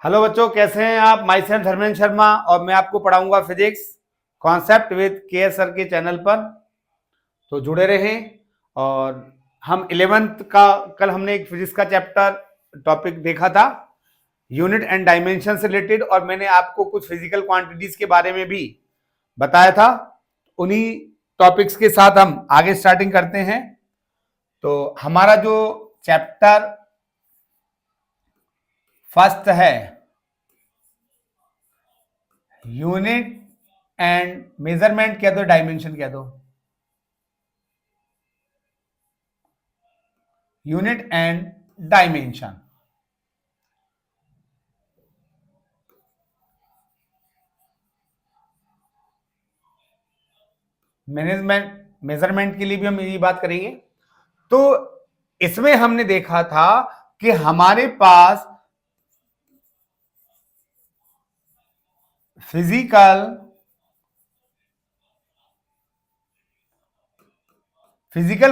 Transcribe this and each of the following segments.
Hello बच्चों, कैसे हैं आप। माई सेल्फ धर्मेंद्र शर्मा और मैं आपको पढ़ाऊंगा फिजिक्स कॉन्सेप्ट विद के एस सर के चैनल पर। तो जुड़े रहें। और हम 11th का कल हमने एक फिजिक्स का चैप्टर टॉपिक देखा था यूनिट एंड डायमेंशन से रिलेटेड, और मैंने आपको कुछ फिजिकल क्वांटिटीज के बारे में भी बताया था। उन्हीं टॉपिक्स के साथ हम आगे स्टार्टिंग करते हैं। तो हमारा जो चैप्टर फर्स्ट है यूनिट एंड मेजरमेंट कह दो, डायमेंशन कह दो, unit and dimension. Management measurement के लिए भी हम यही बात करेंगे। तो इसमें हमने देखा था कि हमारे पास physical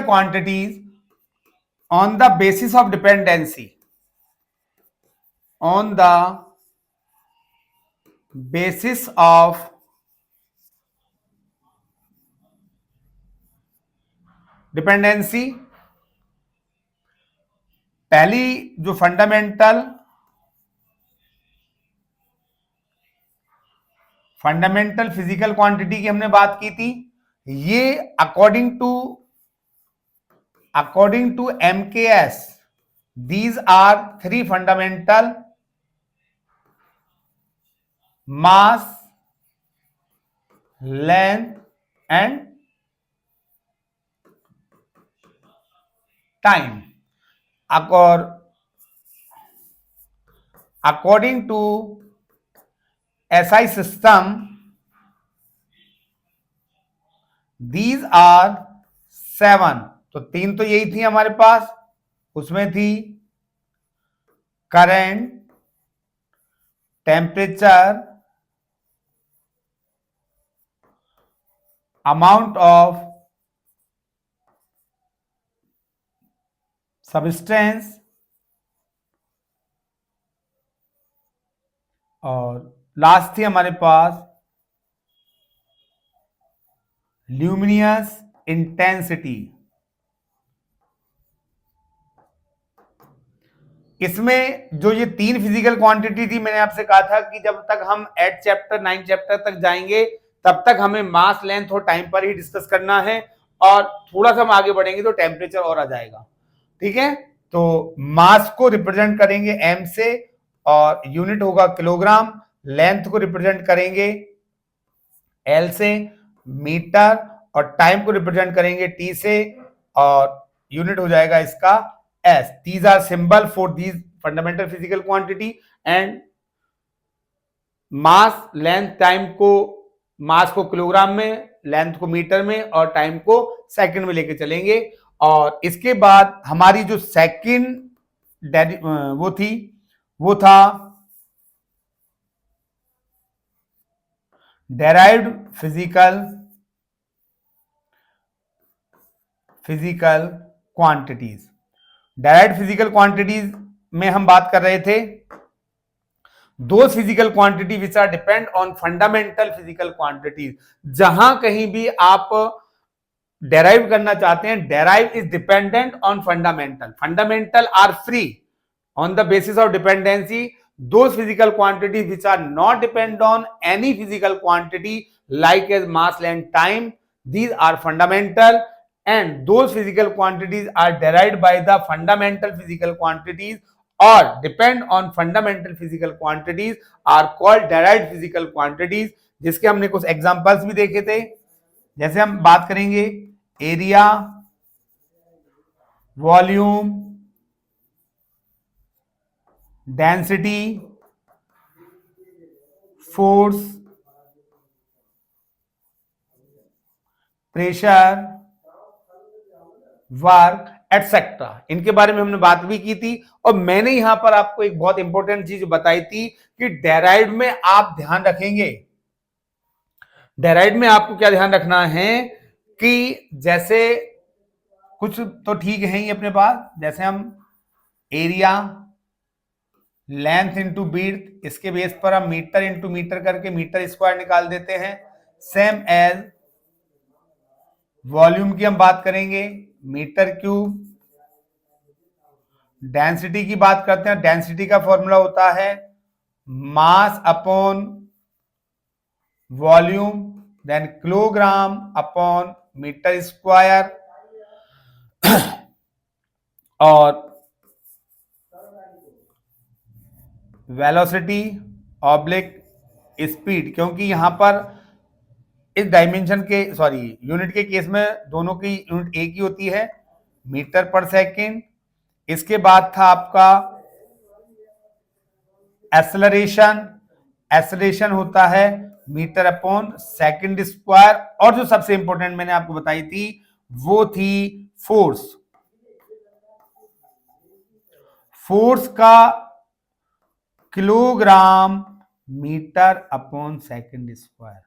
quantities on the basis of dependency, on the basis of dependency. पहली जो फंडामेंटल फिजिकल क्वांटिटी की हमने बात की थी, ये according to MKS, these are three fundamental: mass, length and time. According to SI system, these are 7. तो तीन तो यही थी हमारे पास, उसमें थी current, temperature, amount of substance और लास्ट थी हमारे पास ल्यूमिनियस इंटेंसिटी। इसमें जो ये तीन फिजिकल क्वांटिटी थी, मैंने आपसे कहा था कि जब तक हम 8 चैप्टर 9 चैप्टर तक जाएंगे तब तक हमें मास, लेंथ और टाइम पर ही डिस्कस करना है, और थोड़ा सा हम आगे बढ़ेंगे तो टेम्परेचर और आ जाएगा। ठीक है, तो मास को रिप्रेजेंट करेंगे m से और यूनिट होगा किलोग्राम, लेंथ को रिप्रेजेंट करेंगे L से, मीटर, और टाइम को रिप्रेजेंट करेंगे T से और यूनिट हो जाएगा इसका S. These are symbol for these fundamental physical quantity and mass, length, time को मास को किलोग्राम में, लेंथ को मीटर में और टाइम को सेकंड में लेके चलेंगे। और इसके बाद हमारी जो सेकंड वो था derived physical quantities. Direct physical quantities में हम बात कर रहे थे दो physical quantity which are depend on fundamental physical quantities. जहां कहीं भी आप डेराइव करना चाहते हैं, derive is dependent on fundamental, fundamental are free on the basis of dependency. Those physical quantities which are not depend on any physical quantity like as mass, length, time, these are fundamental, and those physical quantities are derived by the fundamental physical quantities or depend on fundamental physical quantities are called derived physical quantities, जिसके हमने कुछ examples भी देखे थे। जैसे हम बात करेंगे area, volume, density, force, pressure, work etcetera, इनके बारे में हमने बात भी की थी। और मैंने यहां पर आपको एक बहुत इंपॉर्टेंट चीज बताई थी कि डेराइव्ड में आप ध्यान रखेंगे, डेराइव्ड में आपको क्या ध्यान रखना है कि जैसे कुछ तो ठीक है ही अपने पास, जैसे हम एरिया, लेंथ इंटू बीट, इसके बेस पर हम मीटर इंटू मीटर करके मीटर स्क्वायर निकाल देते हैं। सेम एज वॉल्यूम की हम बात करेंगे, मीटर क्यूब। डेंसिटी की बात करते हैं, डेंसिटी का फॉर्मूला होता है mass upon volume, then kilogram upon metre square, और वेलोसिटी ऑब्लिक स्पीड, क्योंकि यहां पर इस डायमेंशन के यूनिट के केस में दोनों की यूनिट एक ही होती है, मीटर पर सेकेंड। इसके बाद था आपका एक्सेलरेशन, एक्सेलरेशन होता है मीटर अपॉन सेकंड स्क्वायर, और जो सबसे इंपॉर्टेंट मैंने आपको बताई थी वो थी फोर्स। फोर्स का kilogram metre upon second square,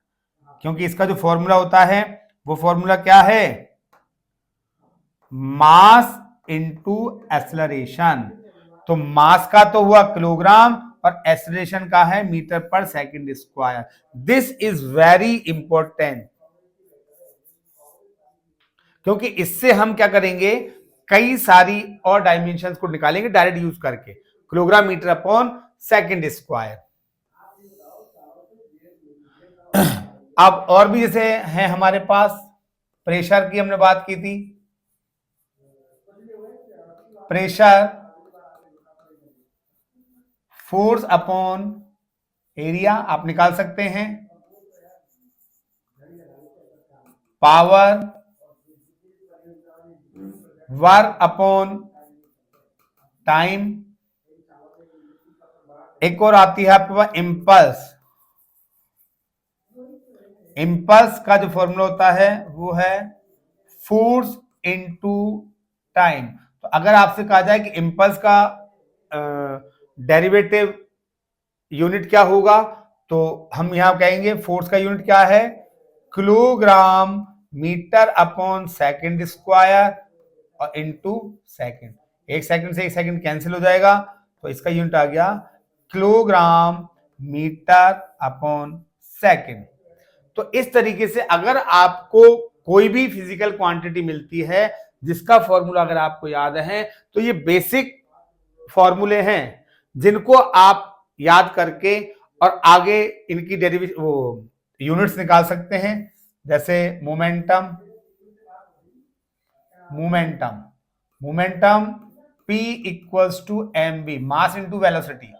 क्योंकि इसका जो फॉर्मूला होता है वो फॉर्मूला क्या है, मास इंटू एक्सेलरेशन। तो मास का तो हुआ किलोग्राम और एक्सेलरेशन का है मीटर पर second square. This is very important, क्योंकि इससे हम क्या करेंगे, कई सारी और डायमेंशंस को निकालेंगे डायरेक्ट यूज करके, kilogram metre upon second square. अब और भी जैसे हैं हमारे पास, प्रेशर की हमने बात की थी, प्रेशर फोर्स अपॉन एरिया आप निकाल सकते हैं, पावर वर्क अपॉन टाइम, एक और आती है आपके पास इंपल्स। इंपल्स का जो फॉर्मूला होता है वो है फोर्स इनटू टाइम। तो अगर आपसे कहा जाए कि इंपल्स का डेरिवेटिव यूनिट क्या होगा, तो हम यहां कहेंगे फोर्स का यूनिट क्या है, kilogram metre upon second square और इनटू सेकंड। एक सेकंड से एक सेकंड कैंसिल हो जाएगा, तो इसका यूनिट आ गया किलोग्राम मीटर अपॉन सेकंड। तो इस तरीके से अगर आपको कोई भी फिजिकल क्वांटिटी मिलती है जिसका फॉर्मूला अगर आपको याद है, तो ये बेसिक फॉर्मूले हैं जिनको आप याद करके और आगे इनकी डेरिवेशन वो यूनिट्स निकाल सकते हैं। जैसे momentum, momentum P equals to mv, mass into velocity.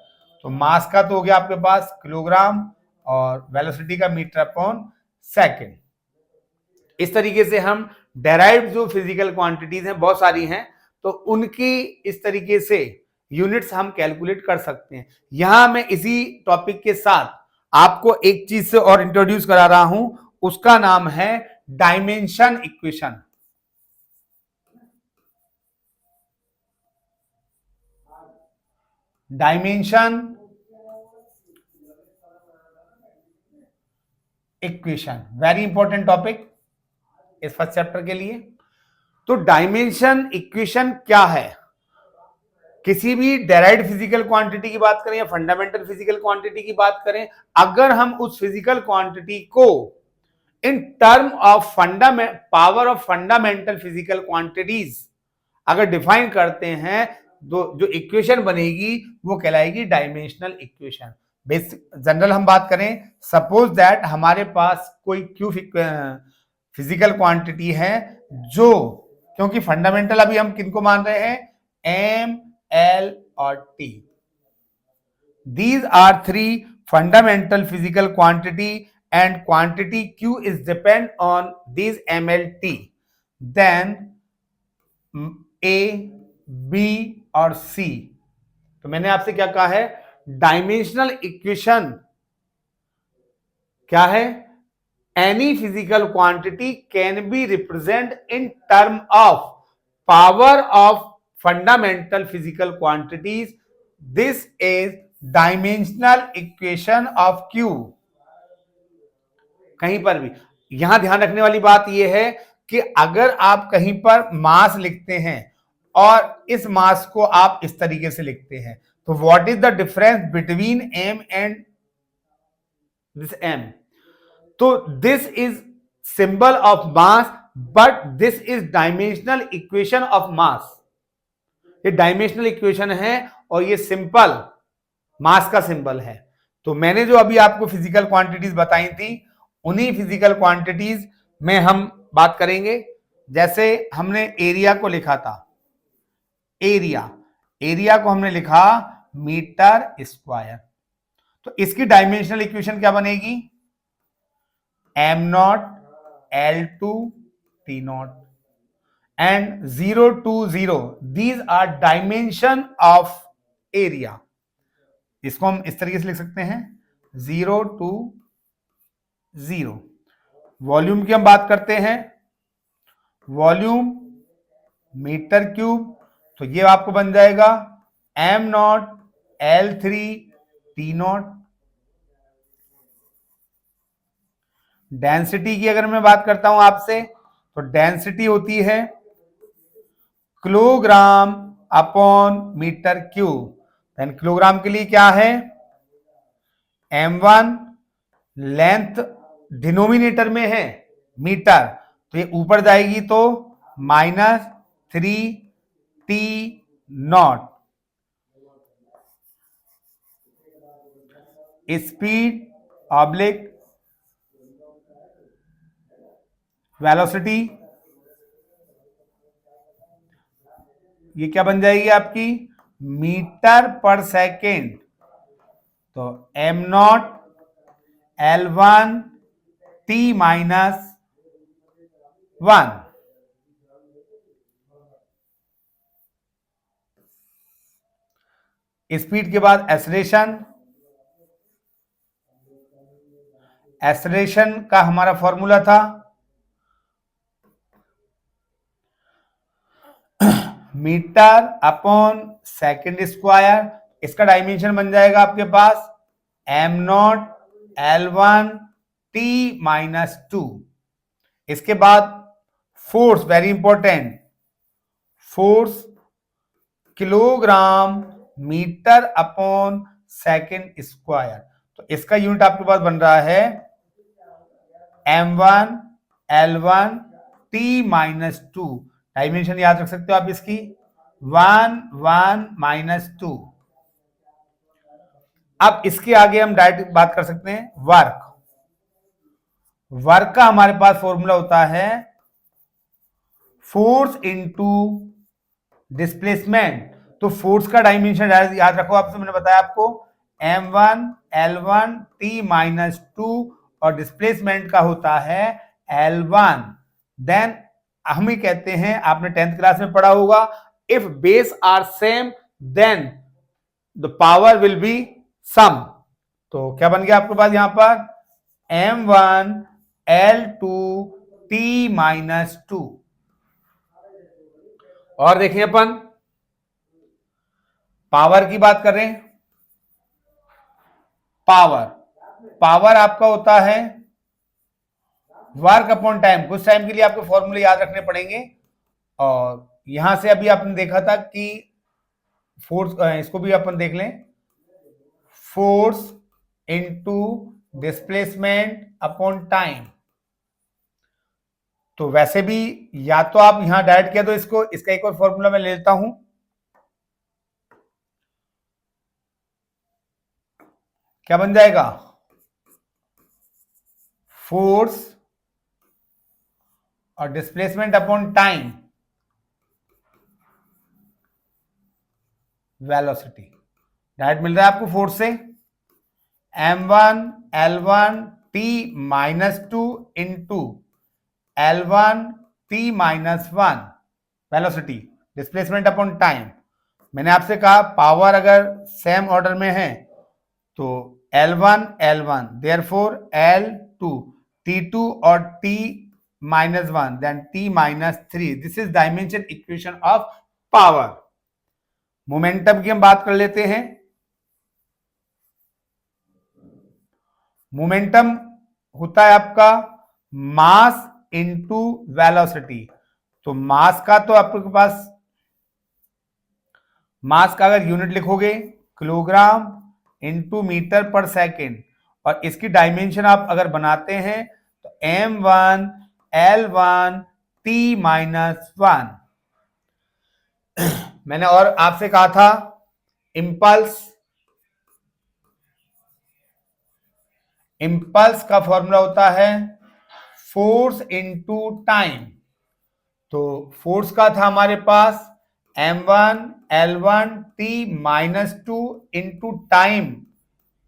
तो मास का तो हो गया आपके पास किलोग्राम और वेलोसिटी का मीटर अपॉन सेकंड। इस तरीके से हम डेराइव्ड जो फिजिकल क्वांटिटीज हैं बहुत सारी हैं, तो उनकी इस तरीके से यूनिट्स हम कैलकुलेट कर सकते हैं। यहां मैं इसी टॉपिक के साथ आपको एक चीज से और इंट्रोड्यूस करा रहा हूं, उसका नाम है dimension equation. Dimension equation very important topic इस फर्स्ट चैप्टर के लिए। तो डायमेंशन इक्वेशन क्या है, किसी भी डेराइव्ड फिजिकल क्वांटिटी की बात करें या फंडामेंटल फिजिकल क्वांटिटी की बात करें, अगर हम उस फिजिकल क्वांटिटी को in term of power of fundamental physical quantities अगर डिफाइन करते हैं, जो इक्वेशन बनेगी वो कहलाएगी डायमेंशनल इक्वेशन। बेसिक जनरल हम बात करें, सपोज दैट हमारे पास कोई क्यू फिजिकल क्वांटिटी है, जो क्योंकि फंडामेंटल अभी हम किनको मान रहे हैं, एम, एल और T. These are three fundamental physical quantity, and quantity Q is depend on these MLT. Then A, B और C. तो मैंने आपसे क्या कहा है, डायमेंशनल इक्वेशन क्या है, any physical quantity can be represent in term of power of fundamental physical quantities. This is dimensional equation of Q। कहीं पर भी यहां ध्यान रखने वाली बात यह है कि अगर आप कहीं पर मास लिखते हैं और इस मास को आप इस तरीके से लिखते हैं। तो what is the difference between m and this m? तो this is symbol of mass, but this is dimensional equation of mass. ये डायमेंशनल इक्वेशन है और ये सिंपल मास का सिंबल है। तो मैंने जो अभी आपको फिजिकल क्वांटिटीज बताई थी, उन्हीं फिजिकल क्वांटिटीज में हम बात करेंगे। जैसे हमने एरिया को लिखा था, एरिया को हमने लिखा मीटर स्क्वायर। तो इसकी डायमेंशनल इक्वेशन क्या बनेगी? m not L2 T not and 0 to 0, these are dimension of area। इसको हम इस तरीके से लिख सकते हैं 0 to 0। वॉल्यूम की हम बात करते हैं, वॉल्यूम मीटर क्यूब, तो ये आपको बन जाएगा m not L3 T not. Density की अगर मैं बात करता हूं आपसे, तो डेंसिटी होती है kilogram upon metre cube. Then kilogram के लिए क्या है? m1 लेंथ डिनोमिनेटर में है मीटर, तो ये ऊपर जाएगी तो -3 T not. Speed oblique velocity, ये क्या बन जाएगी आपकी? मीटर पर सेकेंड। तो m naught L1 T minus 1। Speed के बाद एक्सेलरेशन, एक्सेलरेशन का हमारा फॉर्मूला था मीटर अपॉन सेकेंड स्क्वायर। इसका डायमेंशन बन जाएगा आपके पास m naught L1 T minus 2। इसके बाद force, very important, force kilogram metre upon second square. तो इसका यूनिट आपके पास बन रहा है m1 L1 T minus 2। Dimension याद रख सकते हो आप इसकी 1 1 माइनस 2। अब इसके आगे हम डायरेक्ट बात कर सकते हैं वर्क। वर्क का हमारे पास फॉर्मूला होता है फोर्स इनटू डिस्प्लेसमेंट। तो फोर्स का डायमेंशन याद रखो, आपसे मैंने बताया आपको m1 L1 T माइनस 2 और डिस्प्लेसमेंट का होता है L1। देन हम ही कहते हैं, आपने 10th क्लास में पढ़ा होगा, if base are same then the power will be sum. तो क्या बन गया आपके पास यहां पर m1 L2 T माइनस 2। और देखिए अपन पावर की बात कर रहे हैं। पावर आपका होता है वर्क अपॉन टाइम। कुछ टाइम के लिए आपको फॉर्मूले याद रखने पड़ेंगे। और यहां से अभी आपने देखा था कि फोर्स, इसको भी अपन देख लें, force into displacement upon time. तो वैसे भी या तो आप यहां डायरेक्ट किया, तो इसको, इसका एक और फॉर्मूला मैं ले लेता हूं। क्या बन जाएगा? फोर्स और displacement upon time velocity. Direct मिल रहा है आपको फोर्स से m1 L1 T minus 2 into L1 T minus 1 velocity, displacement upon time. मैंने आपसे कहा पावर अगर सेम ऑर्डर में है तो L1 L1, therefore L2 T2 और T minus 1 then T minus 3। This is dimension equation of power. Momentum की हम बात कर लेते हैं। मोमेंटम होता है आपका मास इनटू वेलोसिटी। तो मास का तो आपके पास मास का अगर यूनिट लिखोगे किलोग्राम इंटू मीटर पर सेकेंड, और इसकी डायमेंशन आप अगर बनाते हैं तो m1 L1 T-1। मैंने और आपसे कहा था इंपल्स का फॉर्मूला होता है फोर्स इनटू टाइम। तो फोर्स का था हमारे पास m1 L1 T-2 into time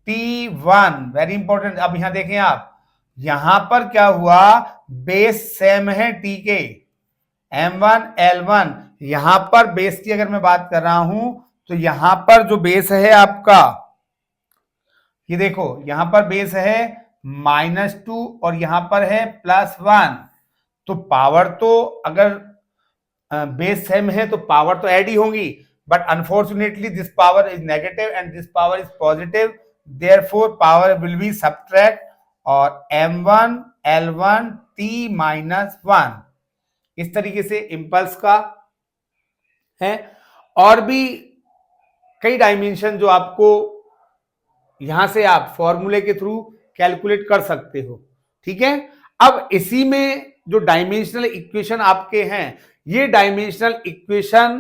T1। Very important. अब यहां देखें आप, यहां पर क्या हुआ, बेस सेम है T के, m1 L1। यहां पर बेस की अगर मैं बात कर रहा हूं तो यहां पर जो बेस है आपका, ये देखो यहां पर बेस है -2 और यहां पर है +1। तो पावर तो अगर बेस सेम है तो पावर तो ऐड ही होंगी, but unfortunately this power is negative and this power is positive, therefore power will B subtract, और m1 L1 T-1 इस तरीके से इंपल्स का है। और भी कई डायमेंशन जो आपको यहां से आप फॉर्मूले के थ्रू कैलकुलेट कर सकते हो। ठीक है, अब इसी में जो डायमेंशनल इक्वेशन आपके हैं, ये डायमेंशनल इक्वेशन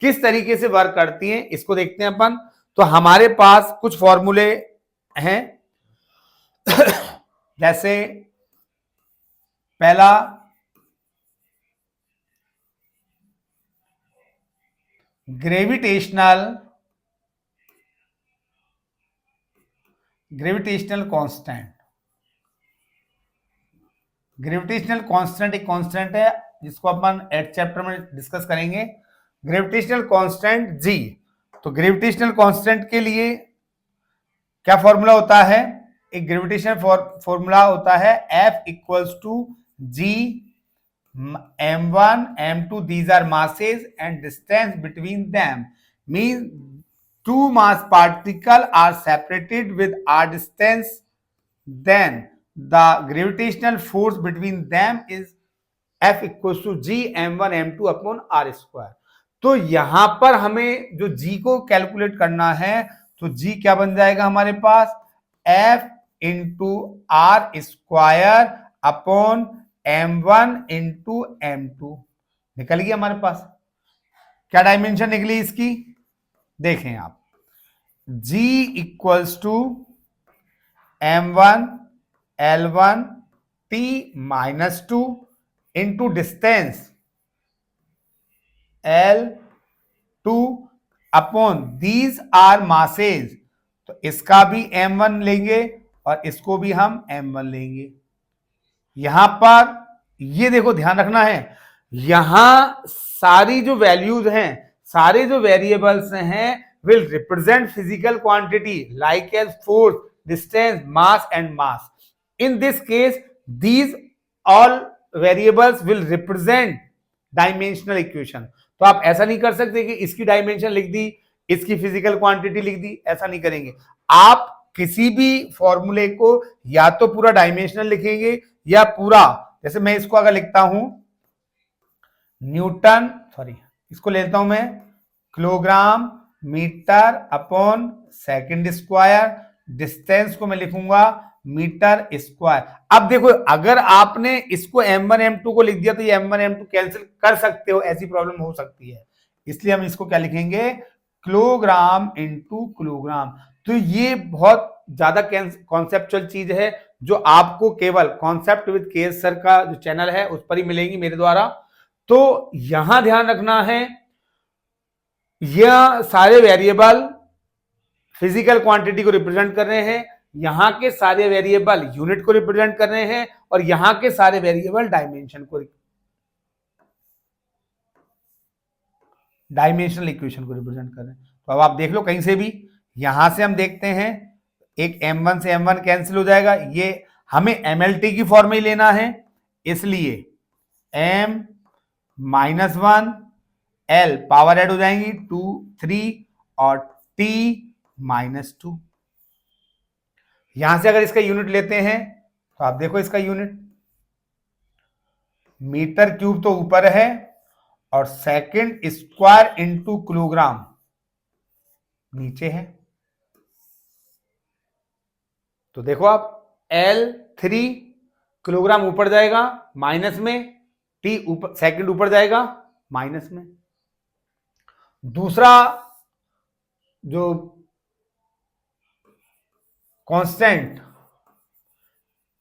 किस तरीके से वर्क करती हैं इसको देखते हैं अपन। तो हमारे पास कुछ फॉर्मूले हैं जैसे पहला ग्रेविटेशनल कांस्टेंट। ग्रेविटेशनल कांस्टेंट एक कांस्टेंट है जिसको अपन 8th चैप्टर में डिस्कस करेंगे। ग्रेविटेशनल कांस्टेंट जी। तो ग्रेविटेशनल कांस्टेंट के लिए क्या फॉर्मूला होता है, एक ग्रेविटेशनल फॉर्मूला होता है F equals to G m1 m2, these are masses and distance between them, means two mass particle are separated with r distance, then the gravitational force between them is F equals to g m1 m2 upon r square। तो यहां पर हमें जो g को calculate करना है, तो g क्या बन जाएगा हमारे पास, F into r square upon m1 into m2। निकल गया हमारे पास। क्या डायमेंशन निकली इसकी, देखें आप, g equals to m1 L1 T-2 into distance L2 upon these are masses. तो इसका भी m1 लेंगे और इसको भी हम m1 लेंगे। यहां पर ये देखो ध्यान रखना है, यहां सारी जो वैल्यूज हैं, सारे जो वेरिएबल्स हैं, will represent physical quantity like as force, distance, mass and mass. In this case these all variables will represent dimensional equation. तो आप ऐसा नहीं कर सकते कि इसकी डायमेंशन लिख दी, इसकी फिजिकल क्वांटिटी लिख दी, ऐसा नहीं करेंगे। आप किसी भी फॉर्मूले को या तो पूरा डायमेंशनल लिखेंगे या पूरा, जैसे मैं इसको अगर लिखता हूं न्यूटन, सॉरी इसको लेता हूं मैं kilogram metre upon second square, distance को मैं लिखूंगा मीटर स्क्वायर। अब देखो अगर आपने इसको m1 m2 को लिख दिया तो ये m1 m2 कैंसिल कर सकते हो, ऐसी प्रॉब्लम हो सकती है, इसलिए हम इसको क्या लिखेंगे, किलोग्राम इंटू किलोग्राम। तो ये बहुत ज्यादा कॉन्सेप्चुअल चीज है जो आपको केवल कॉन्सेप्ट विद केएस सर का जो चैनल है उस पर ही मिलेगी मेरे द्वारा। तो यहां ध्यान रखना है, यह सारे वेरिएबल फिजिकल क्वांटिटी को रिप्रेजेंट कर रहे हैं, यहां के सारे वेरिएबल यूनिट को रिप्रेजेंट कर रहे हैं, और यहां के सारे वेरिएबल डायमेंशनल इक्वेशन को रिप्रेजेंट कर रहे हैं। तो अब आप देख लो कहीं से भी, यहां से हम देखते हैं एक m1 से m1 कैंसिल हो जाएगा, ये हमें mlt की फॉर्म में लेना है, इसलिए m -1 l पावर ऐड हो जाएंगी 2 3 और t -2। यहां से अगर इसका यूनिट लेते हैं तो आप देखो इसका यूनिट मीटर क्यूब तो ऊपर है और सेकंड स्क्वायर इंटू किलोग्राम, नीचे है। तो देखो आप L3 किलोग्राम ऊपर जाएगा माइनस में, T ऊपर सेकंड ऊपर जाएगा माइनस में। दूसरा जो कांस्टेंट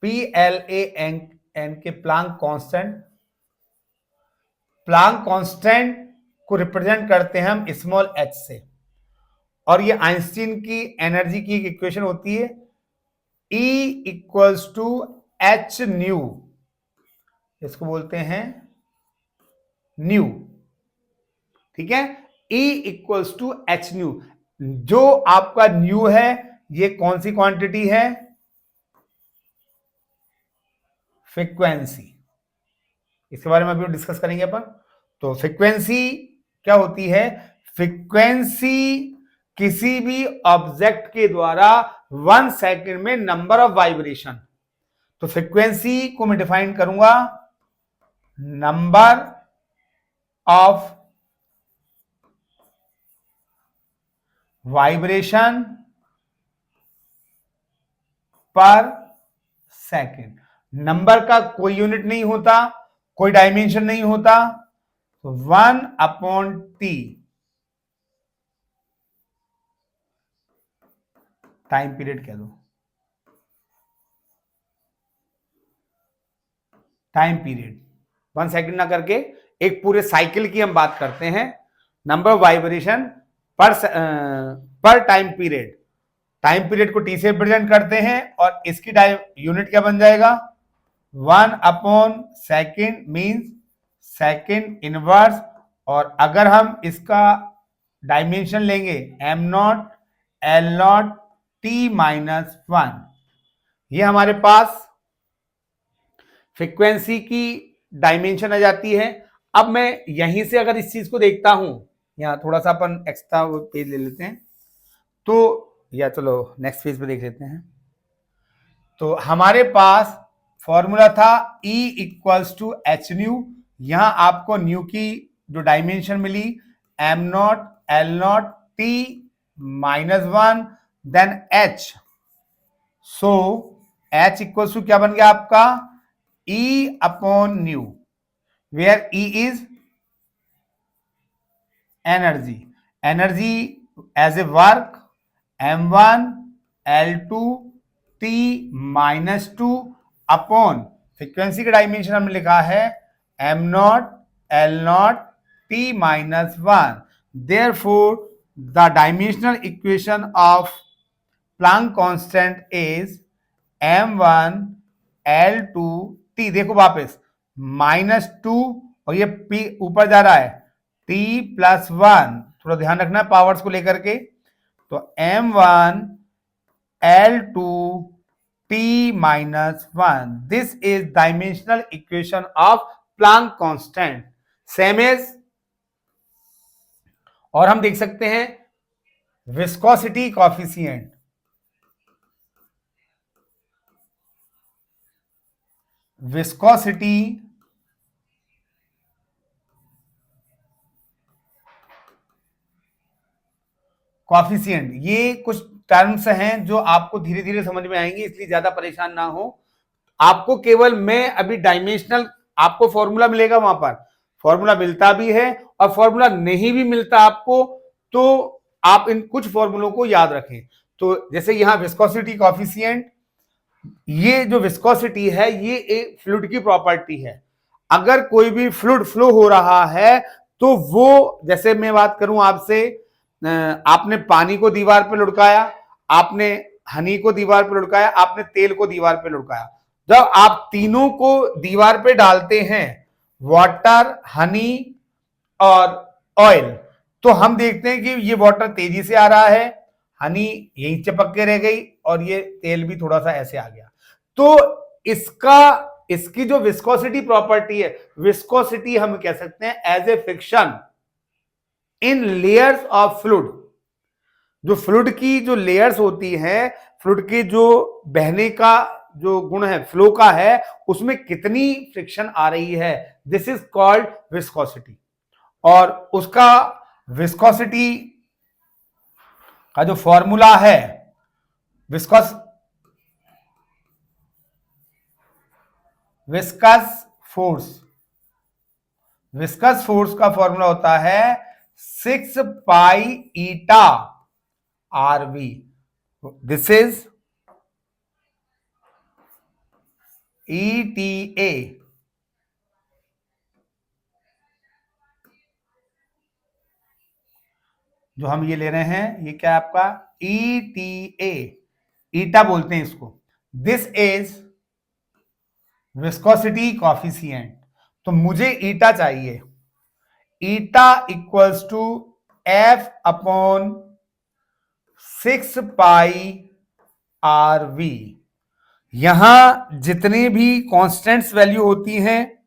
PLAN के प्लांक कांस्टेंट को रिप्रेजेंट करते हैं हम स्मॉल h से, और ये आइंस्टीन की एनर्जी की एक इक्वेशन होती है E equals to h nu, इसको बोलते हैं न्यू, ठीक है। E equals to h nu, जो आपका न्यू है ये कौन सी क्वांटिटी है? फ्रीक्वेंसी। इसके बारे में अभी डिस्कस करेंगे अपन। तो फ्रीक्वेंसी क्या होती है? फ्रीक्वेंसी किसी भी ऑब्जेक्ट के द्वारा 1 सेकंड में नंबर ऑफ वाइब्रेशन। तो फ्रीक्वेंसी को मैं डिफाइन करूंगा नंबर ऑफ वाइब्रेशन पर सेकंड। नंबर का कोई यूनिट नहीं होता, कोई डायमेंशन नहीं होता, तो 1/T टाइम पीरियड कह दो, टाइम पीरियड 1 सेकंड ना करके एक पूरे साइकिल की हम बात करते हैं। नंबर वाइब्रेशन पर टाइम पीरियड, टाइम पीरियड को टी से रिप्रेजेंट करते हैं, और इसकी यूनिट क्या बन जाएगा? 1/सेकंड मींस सेकंड इनवर्स। और अगर हम इसका डायमेंशन लेंगे m0 L0 T-1, ये हमारे पास फ्रीक्वेंसी की डायमेंशन आ जाती है। अब मैं यहीं से अगर इस चीज को देखता हूं, यहां थोड़ा सा अपन एक्स्ट्रा पेज ले लेते हैं, तो या चलो नेक्स्ट पेज पे देख लेते हैं। तो हमारे पास फॉर्मूला था E equals to h nu, यहां आपको न्यू की जो डायमेंशन मिली m0 L0 T-1 then h। So h equals to क्या बन गया आपका? E upon nu, where E is energy, energy as a work m1 L2 T-2 upon frequency का डायमेंशन हमने लिखा है m0 L0 T-1। Therefore, the dimensional equation of Planck constant is m1 L2 T। देखो वापस -2 और ये P ऊपर जा रहा है T+1, थोड़ा ध्यान रखना पावर्स को लेकर के। तो m1 L2 T-1, this is dimensional equation of Planck constant, same as। और हम देख सकते हैं विस्कोसिटी कॉफिशिएंट, विस्कोसिटी कॉफिशिएंट, ये कुछ टर्म्स हैं जो आपको धीरे धीरे समझ में आएंगे, इसलिए ज्यादा परेशान ना हो। आपको केवल मैं अभी डायमेंशनल, आपको फॉर्मूला मिलेगा, वहां पर फॉर्मूला मिलता भी है और फॉर्मूला नहीं भी मिलता आपको, तो आप इन कुछ फॉर्मूलों को याद रखें। तो जैसे यहां विस्कोसिटी कॉफिशिएंट, ये जो विस्कोसिटी है ये एक फ्लूइड की प्रॉपर्टी है। अगर कोई भी फ्लूइड फ्लो हो रहा है तो वो, जैसे मैं बात करूं आपसे, आपने पानी को दीवार पे लुढ़काया, आपने हनी को दीवार पे लुढ़काया, आपने तेल को दीवार पे लुढ़काया, जब आप तीनों को दीवार पे डालते हैं, वाटर, हनी और ऑयल, तो हम देखते हैं कि ये वाटर तेजी से आ रहा है, हनी यहीं चिपक के रह गई और ये तेल भी थोड़ा सा ऐसे आ गया। तो इसकी जो विस्कोसिटी प्रॉपर्टी है, विस्कोसिटी हम कह सकते हैं as a friction in layers of fluid. जो फ्लूइड की जो लेयर्स होती हैं, फ्लूइड के जो बहने का जो गुण है, फ्लो का है, उसमें कितनी फ्रिक्शन आ रही है, दिस इज कॉल्ड विस्कोसिटी। और उसका विस्कोसिटी का जो फॉर्मूला है विस्कस फोर्स, विस्कस फोर्स का फॉर्मूला होता है 6 pi eta R V. This is ETA, जो हम ये ले रहे हैं ये क्या है आपका ETA, ईटा बोलते हैं इसको। This is viscosity coefficient. तो मुझे ईटा चाहिए, eta equals to F upon 6 pi R V. यहां जितनी भी कांस्टेंट्स वैल्यू होती हैं,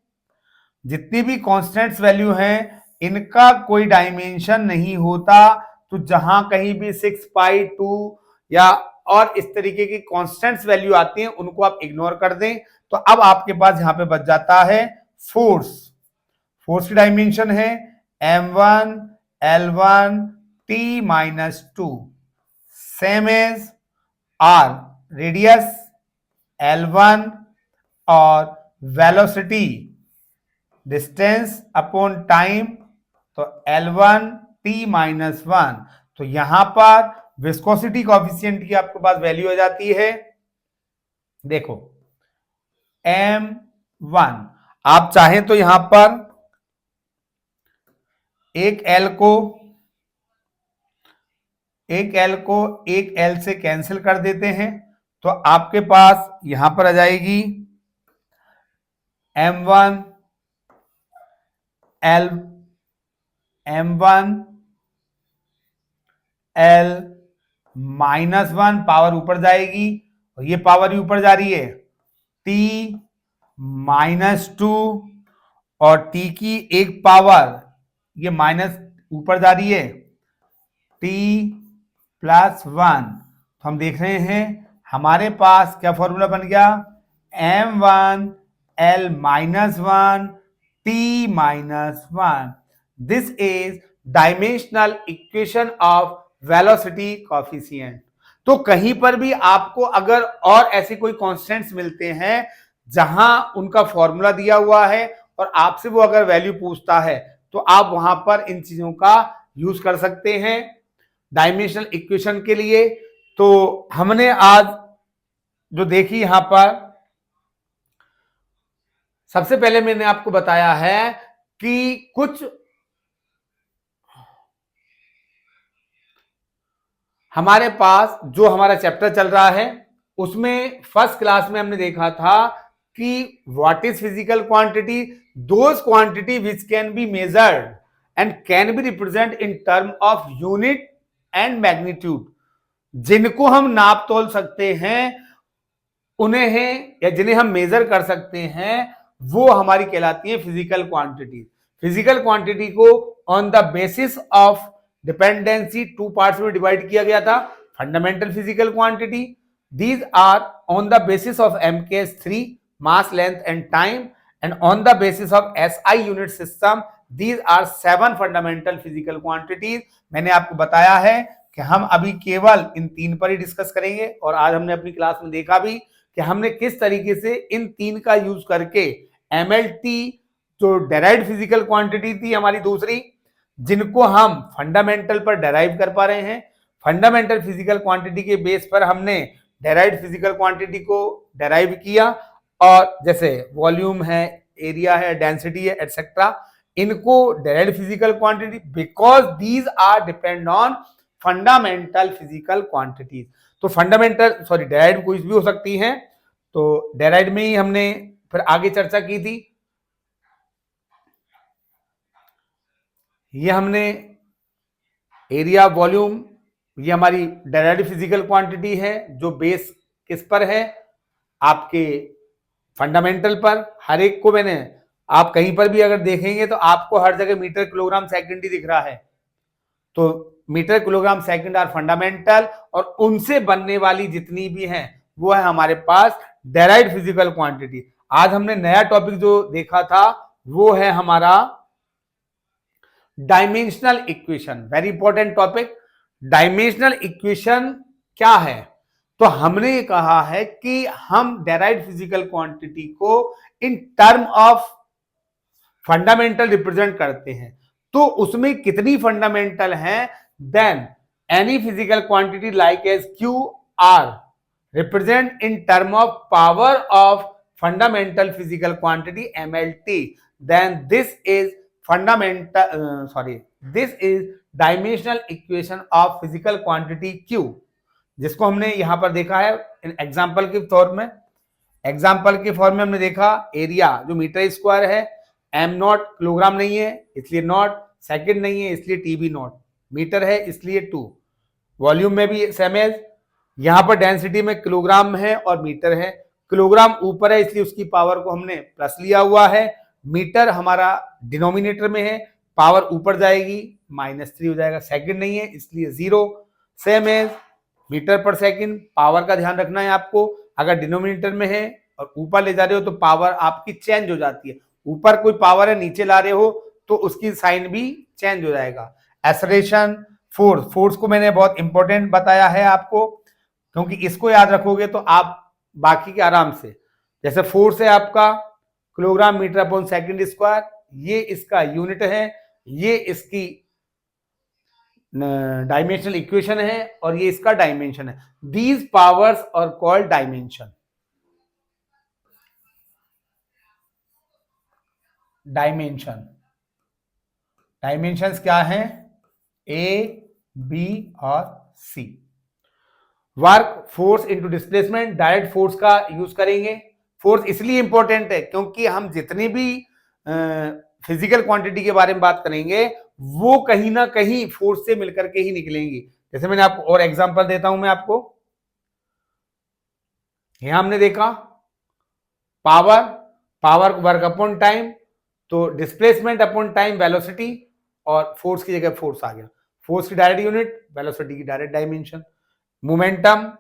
जितनी भी कांस्टेंट्स वैल्यू हैं, इनका कोई डायमेंशन नहीं होता। तो जहां कहीं भी 6 पाई 2 या और इस तरीके की कांस्टेंट्स वैल्यू आती हैं उनको आप इग्नोर कर दें। तो अब आपके पास यहां पे बच जाता है फोर्स। फोर्स की डायमेंशन है m1 l1 t minus 2, same as r radius l1 और वेलोसिटी डिस्टेंस अपॉन टाइम, तो L1 t माइनस 1। तो यहां पर विस्कोसिटी कॉफिशिएंट की आपके पास वैल्यू हो जाती है, देखो m1। आप चाहें तो यहां पर एक L को एक L से कैंसिल कर देते हैं, तो आपके पास यहां पर आ जाएगी m1 L माइनस 1, पावर ऊपर जाएगी और ये पावर ही ऊपर जा रही है t माइनस 2, और t की एक पावर ये माइनस ऊपर जा रही है t प्लस 1। तो हम देख रहे हैं हमारे पास क्या फॉर्मूला बन गया, m1 L minus 1 t minus 1। This is dimensional equation of velocity coefficient. तो कहीं पर भी आपको अगर और ऐसे कोई कांस्टेंट्स मिलते हैं जहां उनका फॉर्मूला दिया हुआ है और आपसे वो अगर वैल्यू पूछता है, तो आप वहां पर इन चीजों का यूज कर सकते हैं डायमेंशनल इक्वेशन के लिए। तो हमने आज जो देखी यहां पर, सबसे पहले मैंने आपको बताया है कि कुछ हमारे पास जो हमारा चैप्टर चल रहा है उसमें फर्स्ट क्लास में हमने देखा था कि what is physical quantity, those quantity which can be measured and can be represent in term of unit and magnitude. जिनको हम नाप तोल सकते हैं उन्हें है या जिन्हें हम मेजर कर सकते हैं वो हमारी कहलाती है फिजिकल क्वांटिटी। फिजिकल क्वांटिटी को on the basis of dependency two parts में डिवाइड किया गया था। Fundamental physical quantity, these are on the basis of MKS3 mass length and time, and on the basis of SI unit system these are 7 fundamental physical quantities. मैंने आपको बताया है कि हम अभी केवल इन 3 पर ही डिस्कस करेंगे, और आज हमने अपनी क्लास में देखा भी कि हमने किस तरीके से इन 3 का यूज करके MLT जो डेराइव्ड फिजिकल क्वांटिटी थी हमारी दूसरी, जिनको हम फंडामेंटल पर डेराइव कर पा रहे हैं। फंडामेंटल फिजिकल क्वांटिटी के बेस पर हमने डेराइव्ड फिजिकल क्वांटिटी को डेराइव किया, और जैसे वॉल्यूम है, एरिया है, डेंसिटी है, एटसेट्रा, इनको derived physical quantity because these are depend on fundamental physical quantities. तो फंडामेंटल डेराइव्ड कुछ भी हो सकती हैं, तो डेराइव्ड में ही हमने फिर आगे चर्चा की थी। ये हमने एरिया, वॉल्यूम, ये हमारी डेराइव्ड फिजिकल क्वांटिटी है जो बेस किस पर है, आपके फंडामेंटल पर। हर एक को मैंने, आप कहीं पर भी अगर देखेंगे तो आपको हर जगह मीटर किलोग्राम सेकंड ही दिख रहा है। तो metre kilogram second are fundamental, और उनसे बनने वाली जितनी भी हैं वो है हमारे पास डेराइव्ड फिजिकल क्वांटिटी। आज हमने नया टॉपिक जो देखा था वो है हमारा dimensional equation, very important topic. Dimensional equation क्या है? तो हमने ये कहा है कि हम डेराइव्ड फिजिकल क्वांटिटी को in term of fundamental represent करते हैं। तो उसमें कितनी फंडामेंटल हैं? Then any physical quantity like as Q are represent in term of power of fundamental physical quantity MLT, then this is fundamental this is dimensional equation of physical quantity Q, जिसको हमने यहां पर देखा है example के तौर में। Example के फॉर्म में हमने देखा एरिया जो मीटर स्क्वायर है, एम नॉट किलोग्राम नहीं है इसलिए नॉट, सेकंड नहीं है इसलिए टीबी नॉट, मीटर है इसलिए 2, वॉल्यूम में भी सेम है, यहां पर डेंसिटी में किलोग्राम है और मीटर है, किलोग्राम ऊपर है इसलिए उसकी पावर को हमने प्लस लिया हुआ है, मीटर हमारा डिनोमिनेटर में है, पावर ऊपर जाएगी -3 हो जाएगा, सेकंड नहीं है इसलिए 0, सेम है मीटर पर सेकंड, पावर का ध्यान रखना है आपको, अगर डिनोमिनेटर में है और ऊपर ले जा रहे हो तो पावर आपकी चेंज हो जाती है, ऊपर कोई पावर है नीचे ला रहे हो तो उसकी साइन भी चेंज हो जाएगा। एक्सेलरेशन, फोर्स, फोर्स को मैंने बहुत इंपॉर्टेंट बताया है आपको, क्योंकि इसको याद रखोगे तो आप बाकी के आराम से, जैसे फोर्स है आपका kilogram metre upon second square, ये इसका यूनिट है, ये इसकी डायमेंशनल इक्वेशन है और ये इसका डायमेंशन है। These powers are called dimension. Dimensions क्या है? A, B और C। Work, force into displacement, direct force का यूज करेंगे। फोर्स इसलिए इंपॉर्टेंट है क्योंकि हम जितनी भी फिजिकल क्वांटिटी के बारे में बात करेंगे वो कहीं ना कहीं फोर्स से मिलकर के ही निकलेंगी। जैसे मैंने आपको और एग्जांपल देता हूं मैं आपको, यहां हमने देखा पावर वर्क अपॉन टाइम, तो डिस्प्लेसमेंट अपॉन टाइम वेलोसिटी, और फोर्स की जगह फोर्स आ गया, फोर्स की डायरेक्ट यूनिट, वेलोसिटी की direct dimension, momentum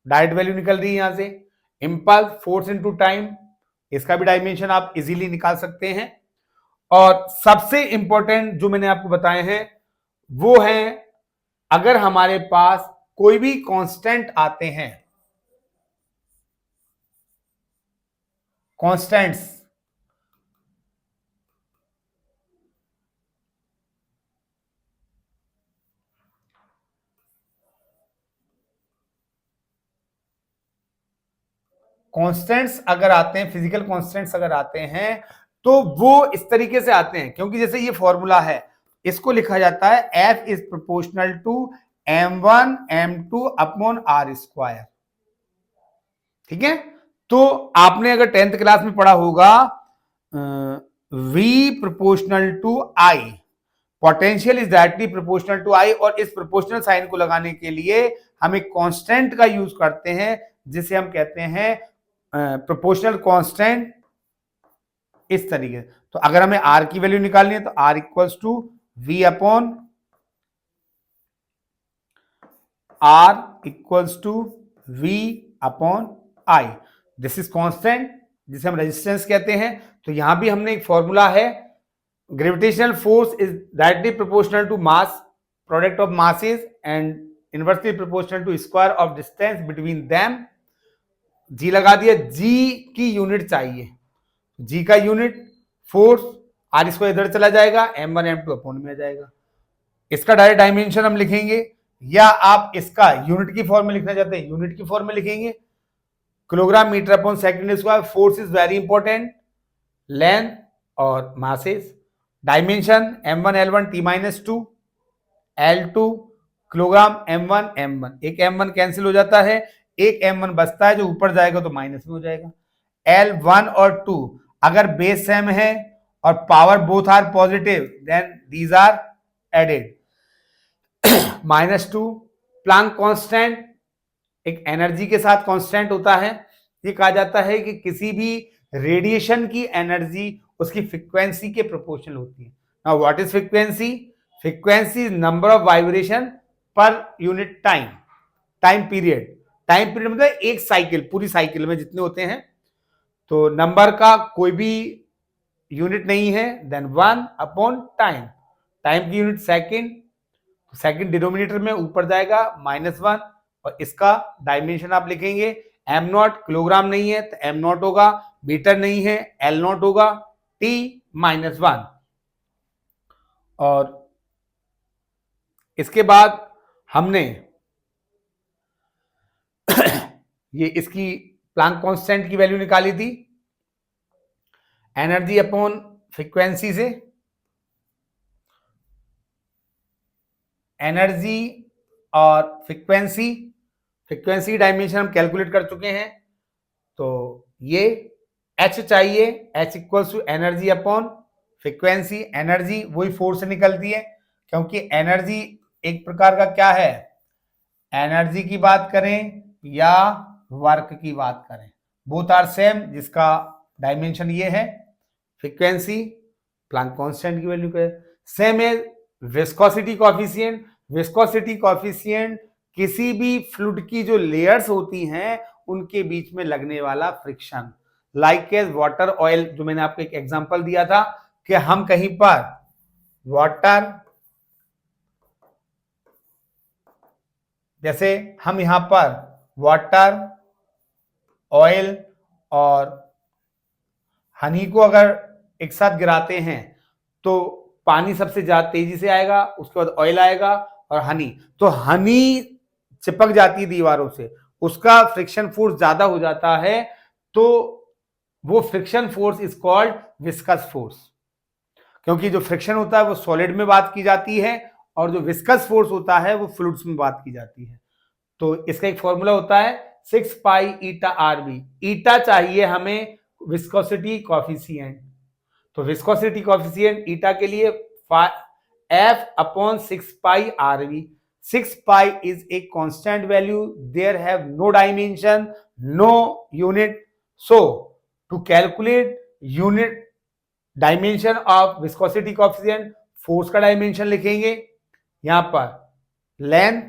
direct value निकल रही है यहां से, इंपल्स फोर्स इनटू टाइम, इसका भी डायमेंशन आप इजीली निकाल सकते हैं। और सबसे इंपॉर्टेंट जो मैंने आपको बताए हैं वो है अगर हमारे पास कोई भी कांस्टेंट आते हैं, कांस्टेंट्स, कांस्टेंट्स अगर आते हैं, फिजिकल कांस्टेंट्स अगर आते हैं तो वो इस तरीके से आते हैं, क्योंकि जैसे ये फॉर्मूला है इसको लिखा जाता है F is proportional to m1 m2 upon r square. ठीक है, तो आपने अगर 10th क्लास में पढ़ा होगा V proportional to I, potential is directly proportional to I, और इस प्रोपोर्शनल साइन को लगाने के लिए हम एक कांस्टेंट का यूज करते हैं जिसे हम कहते हैं प्रोपोर्शनल कांस्टेंट, इस तरीके। तो अगर हमें R की वैल्यू निकालनी है तो R equals to V upon R equals to V upon I, this is constant जिसे हम रेजिस्टेंस कहते हैं। तो यहां भी हमने एक फॉर्मूला है, gravitational force is directly proportional to mass, product of masses, and inversely proportional to square of distance between them. जी लगा दिया, जी की यूनिट चाहिए, जी का यूनिट फोर्स, आर स्क्वायर इधर चला जाएगा, m1 m2 अपॉन में आ जाएगा। इसका डायरेक्ट डायमेंशन हम लिखेंगे, या आप इसका यूनिट की फॉर्म में लिखना चाहते हैं यूनिट की फॉर्म में लिखेंगे, kilogram metre upon second square. Force is very important, length और masses, dimension m1 l1 t-2 l2 kilogram m1 m1, एक m1 कैंसिल हो जाता है, एक m1 बचता है जो ऊपर जाएगा तो माइनस में हो जाएगा। L1 और 2 अगर बेस सेम है और power both are positive then these are added. -2 Planck constant एक एनर्जी के साथ कांस्टेंट होता है, ये कहा जाता है कि किसी भी रेडिएशन की एनर्जी उसकी फ्रीक्वेंसी के प्रोपोर्शनल होती है। Now what is frequency? Frequency is number of vibration per unit time, time period, time period मतलब एक साइकिल, पूरी साइकिल में जितने होते हैं, तो नंबर का कोई भी यूनिट नहीं है, देन 1 अपॉन टाइम, टाइम की यूनिट सेकंड, तो सेकंड डिनोमिनेटर में ऊपर जाएगा -1 और इसका डायमेंशन आप लिखेंगे एम नॉट, किलोग्राम नहीं है तो एम नॉट होगा, मीटर नहीं है एल नॉट होगा, T-1। और इसके बाद हमने ये इसकी प्लैंक कांस्टेंट की वैल्यू निकाली थी एनर्जी अपॉन फ्रीक्वेंसी से। एनर्जी और फ्रीक्वेंसी डायमेंशन हम कैलकुलेट कर चुके हैं, तो ये H चाहिए, H equals to energy upon frequency. Energy वही फोर्स से निकलती है, क्योंकि एनर्जी एक प्रकार का क्या है, एनर्जी की बात करें या वर्क की बात करें, बोथ आर सेम, जिसका डायमेंशन ये है। फ्रीक्वेंसी प्लैंक कांस्टेंट की वैल्यू का सेम है। विस्कोसिटी कोएफिशिएंट, विस्कोसिटी कोएफिशिएंट किसी भी फ्लूइड की जो लेयर्स होती हैं उनके बीच में लगने वाला friction, like as water oil, जो मैंने आपको एक एग्जांपल दिया था कि हम कहीं पर वाटर, जैसे हम यहां पर वाटर, ऑयल और हनी को अगर एक साथ गिराते हैं तो पानी सबसे ज्यादा तेजी से आएगा, उसके बाद ऑयल आएगा और हनी। तो हनी चिपक जाती है दीवारों से, उसका फ्रिक्शन फोर्स ज्यादा हो जाता है, तो वो friction force is called viscous force. क्योंकि जो फ्रिक्शन होता है वो सॉलिड में बात की जाती है और जो विस्कस फोर्स होता है वो फ्लूइड्स में बात की जाती है। तो इसका एक फॉर्मूला होता है 6 पाई ईटा आरबी। ईटा चाहिए हमें विस्कोसिटी कोएफिशिएंट, तो विस्कोसिटी कोएफिशिएंट ईटा के लिए F अपॉन 6 पाई आरबी। 6 पाई is a constant value, there have no dimension, no unit, so to calculate unit dimension of viscosity coefficient, force का dimension लिखेंगे यहां पर लेंथ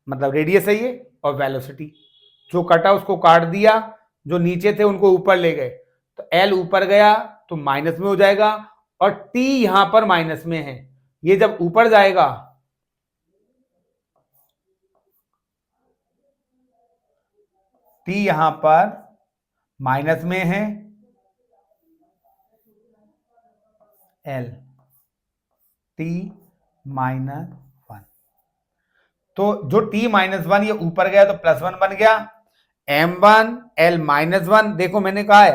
मतलब रेडियस है ये, और वेलोसिटी, जो कटा उसको काट दिया, जो नीचे थे उनको ऊपर ले गए, तो L ऊपर गया तो माइनस में हो जाएगा और T यहां पर माइनस में है। ये जब ऊपर जाएगा T यहां पर माइनस में है, L T-1, तो जो T-1 ये ऊपर गया तो +1 बन गया, M1 L-1। देखो मैंने कहा है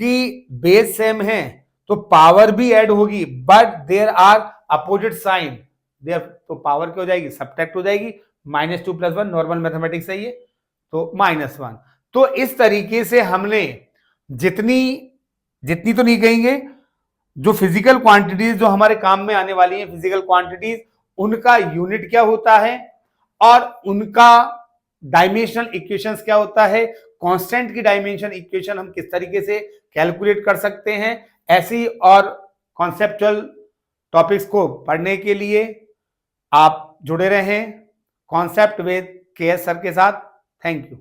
कि बेस सेम है तो पावर भी ऐड होगी, but there are opposite sign, there, तो पावर क्या हो जाएगी, सब्ट्रैक्ट हो जाएगी। -2 + 1 नॉर्मल मैथमेटिक्स है ये, तो -1। तो इस तरीके से हमने जितनी तो नहीं कहेंगे, जो फिजिकल क्वांटिटीज जो हमारे काम में आने वाली हैं, फिजिकल क्वांटिटीज, उनका यूनिट क्या होता है और उनका डायमेंशनल इक्वेशंस क्या होता है, कांस्टेंट की डायमेंशन इक्वेशन हम किस तरीके से कैलकुलेट कर सकते हैं, ऐसी और कॉन्सेप्चुअल टॉपिक्स को पढ़ने के लिए आप जुड़े रहें कॉन्सेप्ट विद के एस सर के साथ। Thank you.